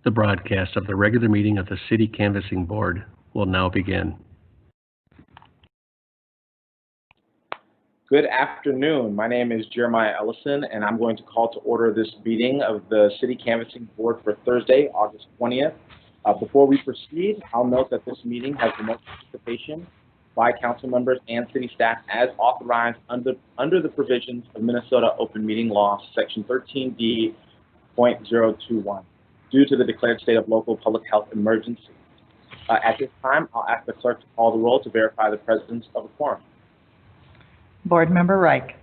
The broadcast of the regular meeting of the City Canvassing Board will now begin. Good afternoon. My name is Jeremiah Ellison, and I'm going to call to order this meeting of the City Canvassing Board for Thursday, August 20th. Before we proceed, I'll note that this meeting has remote participation by council members and city staff as authorized under the provisions of Minnesota Open Meeting Law, Section 13D.021, due to the declared state of local public health emergency. At this time, I'll ask the clerk to call the roll to verify the presence of a quorum. Board Member Reich.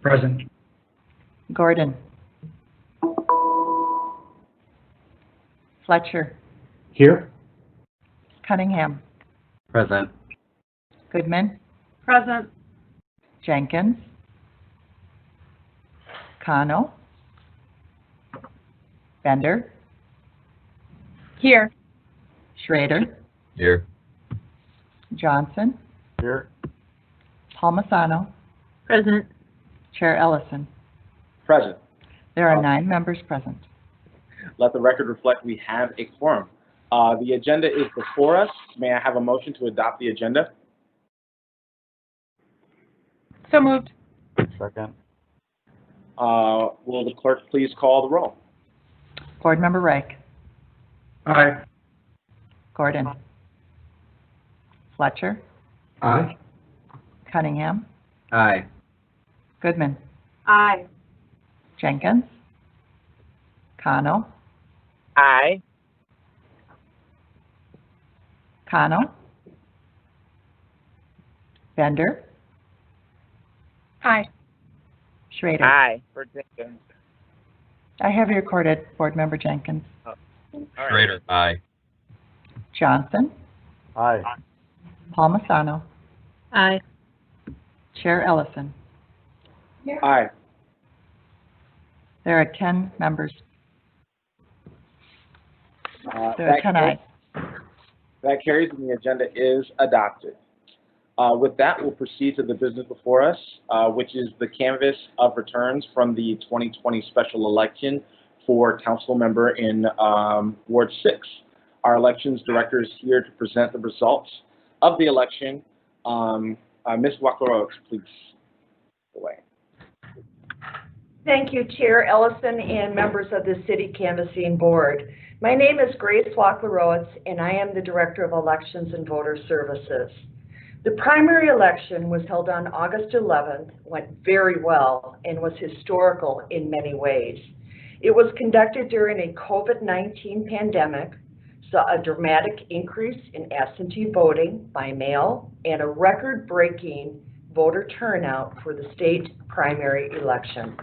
Present. Gordon. Fletcher. Here. Cunningham. Present. Goodman. Present. Jenkins. Cano. Bender. Here. Schrader. Here. Johnson. Here. Palmisano. Present. Chair Ellison. Present. There are 9 members present. Let the record reflect we have a quorum. The agenda is before us. May I have a motion to adopt the agenda? So moved. Second. Will the clerk please call the roll? Board Member Reich. Aye. Gordon. Fletcher. Aye. Cunningham. Aye. Goodman. Aye. Jenkins. Cano. Aye. Cano. Bender. Aye. Schrader. Aye. For Jenkins. I have you recorded, Board Member Jenkins. Schrader. Aye. Johnson. Aye. Palmisano. Aye. Chair Ellison. Aye. There are 10 members. There are That 10 ayes. That carries and the agenda is adopted. With that, we'll proceed to the business before us, which is the canvass of returns from the 2020 special election for council member in Ward 6. Our elections director is here to present the results of the election. Ms. Waclarowicz, please go away. Thank you, Chair Ellison and members of the City Canvassing Board. My name is Grace Waclarowicz, and I am the Director of Elections and Voter Services. The primary election was held on August 11th, went very well, and was historical in many ways. It was conducted during a COVID-19 pandemic, saw a dramatic increase in absentee voting by mail, and a record-breaking voter turnout for the state primary election.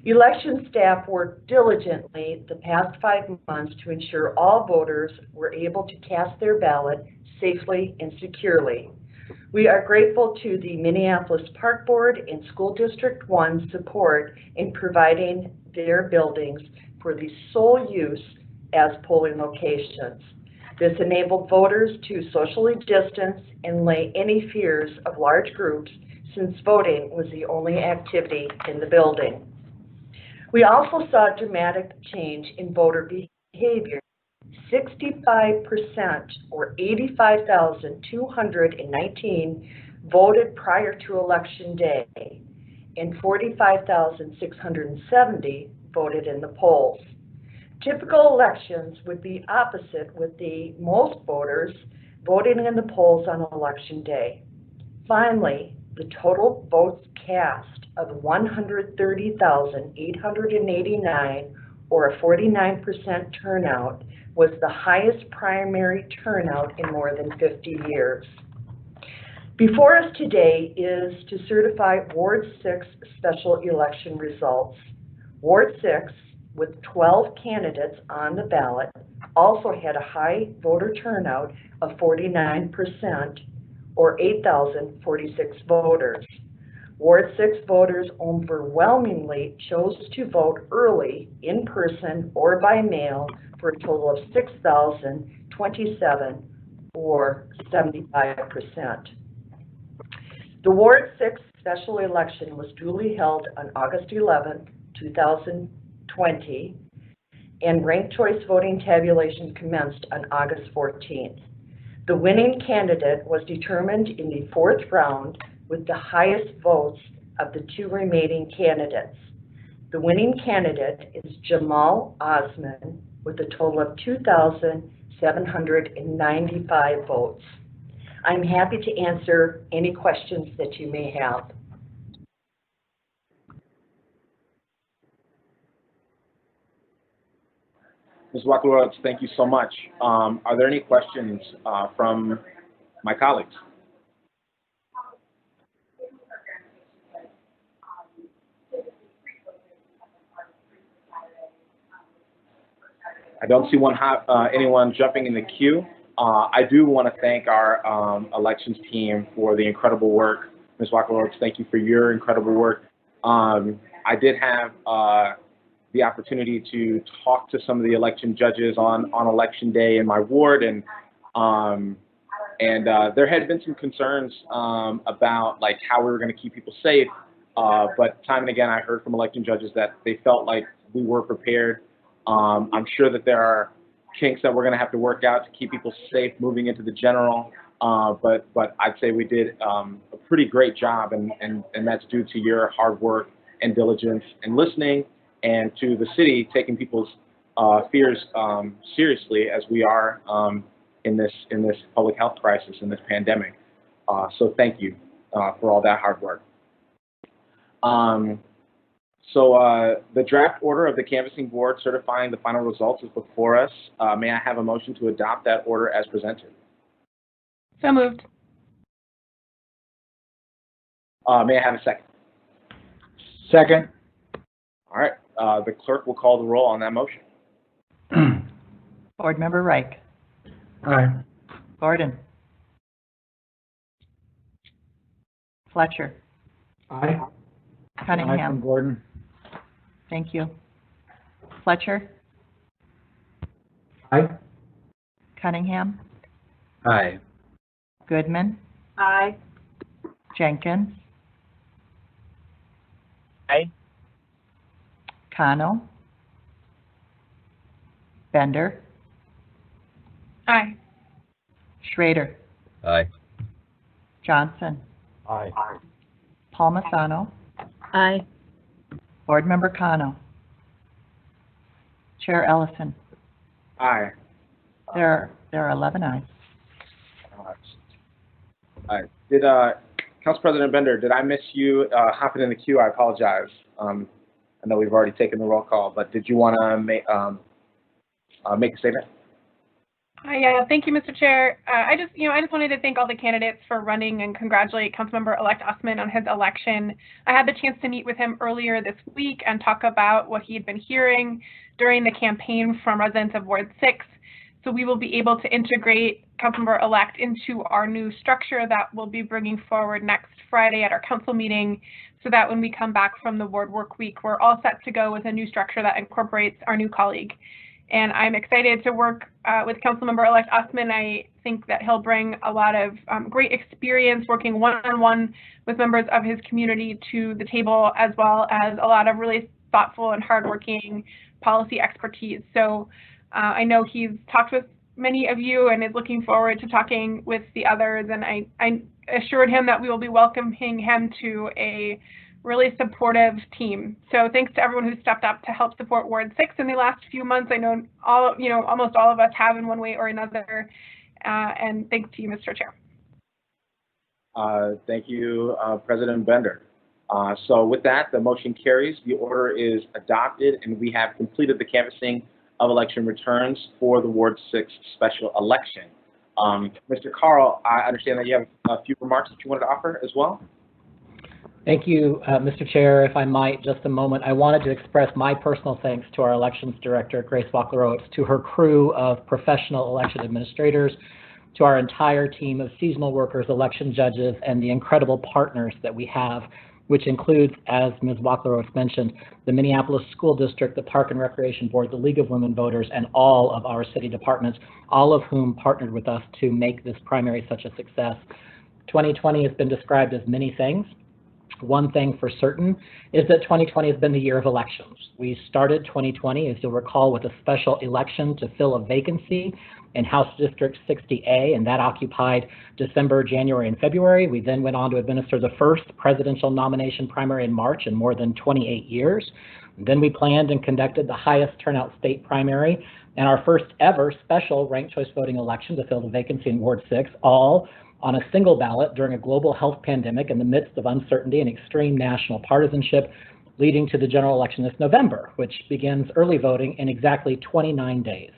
Election staff worked diligently the past 5 months to ensure all voters were able to cast their ballot safely and securely. We are grateful to the Minneapolis Park Board and School District 1 support in providing their buildings for the sole use as polling locations. This enabled voters to socially distance and allay any fears of large groups, since voting was the only activity in the building. We also saw a dramatic change in voter behavior. 65%, or 85,219, voted prior to Election Day, and 45,670 voted in the polls. Typical elections would be opposite, with the most voters voting in the polls on Election Day. Finally, the total votes cast of 130,889, or a 49% turnout, was the highest primary turnout in more than 50 years. Before us today is to certify Ward 6 special election results. Ward 6, with 12 candidates on the ballot, also had a high voter turnout of 49%, or 8,046 voters. Ward 6 voters overwhelmingly chose to vote early, in person, or by mail for a total of 6,027, or 75%. The Ward 6 special election was duly held on August 11, 2020, and ranked choice voting tabulation commenced on August 14th. The winning candidate was determined in the fourth round with the highest votes of the two remaining candidates. The winning candidate is Jamal Osman with a total of 2,795 votes. I'm happy to answer any questions that you may have. Ms. Wackerowitz, thank you so much. Are there any questions from my colleagues? I don't see anyone jumping in the queue. I do want to thank our elections team for the incredible work. Ms. Wackerowitz, thank you for your incredible work. I did have the opportunity to talk to some of the election judges on election day in my ward, and there had been some concerns about like how we were going to keep people safe. But time and again, I heard from election judges that they felt like we were prepared. I'm sure that there are kinks that we're going to have to work out to keep people safe moving into the general. But I'd say we did a pretty great job, and that's due to your hard work and diligence and listening, and to the city taking people's fears seriously as we are in this public health crisis, in this pandemic. So thank you for all that hard work. So the draft order of the canvassing board certifying the final results is before us. May I have a motion to adopt that order as presented? So moved. May I have a second? Second. All right. The clerk will call the roll on that motion. Board Member Reich. Aye. Gordon. Fletcher. Aye. Cunningham. Gordon. Thank you. Fletcher. Aye. Cunningham. Aye. Goodman. Aye. Jenkins. Aye. Cano. Bender. Aye. Schrader. Aye. Johnson. Aye. Palmisano. Aye. Board Member Cano. Chair Ellison. Aye. There are 11 ayes. All right. Did Council President Bender, did I miss you hopping in the queue? I apologize. I know we've already taken the roll call, but did you want to make a statement? Yeah, thank you, Mr. Chair. I just wanted to thank all the candidates for running and congratulate Councilmember-elect Osman on his election. I had the chance to meet with him earlier this week and talk about what he had been hearing during the campaign from residents of Ward 6. So we will be able to integrate Councilmember-elect into our new structure that we'll be bringing forward next Friday at our council meeting, so that when we come back from the ward work week, we're all set to go with a new structure that incorporates our new colleague. And I'm excited to work with Councilmember-elect Osman. I think that he'll bring a lot of great experience working one-on-one with members of his community to the table, as well as a lot of really thoughtful and hardworking policy expertise. So I know he's talked with many of you and is looking forward to talking with the others. And I assured him that we will be welcoming him to a really supportive team. So thanks to everyone who stepped up to help support Ward 6 in the last few months. I know almost all of us have in one way or another. And thanks to you, Mr. Chair. Thank you, President Bender. So with that, the motion carries. The order is adopted, and we have completed the canvassing of election returns for the Ward 6 special election. Mr. Carl, I understand that you have a few remarks that you wanted to offer as well. Thank you, Mr. Chair. If I might, just a moment, I wanted to express my personal thanks to our elections director, Grace Wackerowitz, to her crew of professional election administrators, to our entire team of seasonal workers, election judges, and the incredible partners that we have, which includes, as Ms. Wackerowitz mentioned, the Minneapolis School District, the Park and Recreation Board, the League of Women Voters, and all of our city departments, all of whom partnered with us to make this primary such a success. 2020 has been described as many things. One thing for certain is that 2020 has been the year of elections. We started 2020, as you'll recall, with a special election to fill a vacancy in House District 60A, and that occupied December, January, and February. We then went on to administer the first presidential nomination primary in March in more than 28 years. And then we planned and conducted the highest turnout state primary and our first ever special ranked choice voting election to fill the vacancy in Ward 6, all on a single ballot during a global health pandemic in the midst of uncertainty and extreme national partisanship, leading to the general election this November, which begins early voting in exactly 29 days.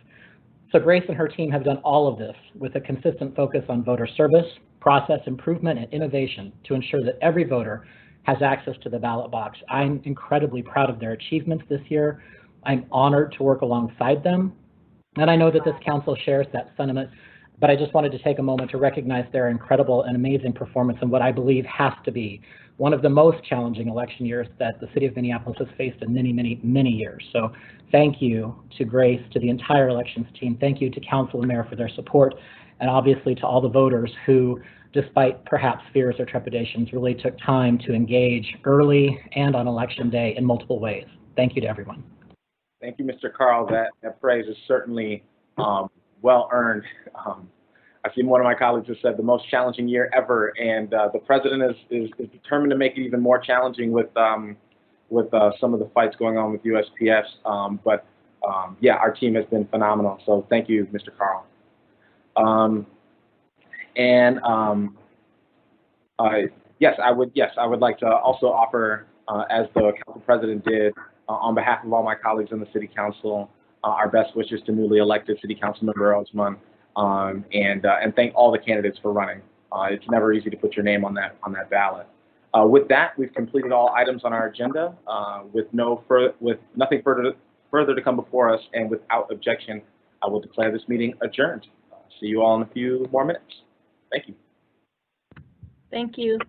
So Grace and her team have done all of this with a consistent focus on voter service, process improvement, and innovation to ensure that every voter has access to the ballot box. I'm incredibly proud of their achievements this year. I'm honored to work alongside them, and I know that this council shares that sentiment, but I just wanted to take a moment to recognize their incredible and amazing performance in what I believe has to be one of the most challenging election years that the city of Minneapolis has faced in many, many, many years. So thank you to Grace, to the entire elections team. Thank you to council and mayor for their support, and obviously to all the voters who, despite perhaps fears or trepidations, really took time to engage early and on election day in multiple ways. Thank you to everyone. Thank you, Mr. Carl. That praise is certainly well earned. I've seen one of my colleagues has said the most challenging year ever, and the president is determined to make it even more challenging with some of the fights going on with USPS. Yeah, our team has been phenomenal. So thank you, Mr. Carl. Yes, I would like to also offer, as the council president did, on behalf of all my colleagues in the city council, our best wishes to newly elected city council member Osman, and thank all the candidates for running. It's never easy to put your name on that ballot. With that, we've completed all items on our agenda. With nothing further to come before us, and without objection, I will declare this meeting adjourned. See you all in a few more minutes. Thank you. Thank you.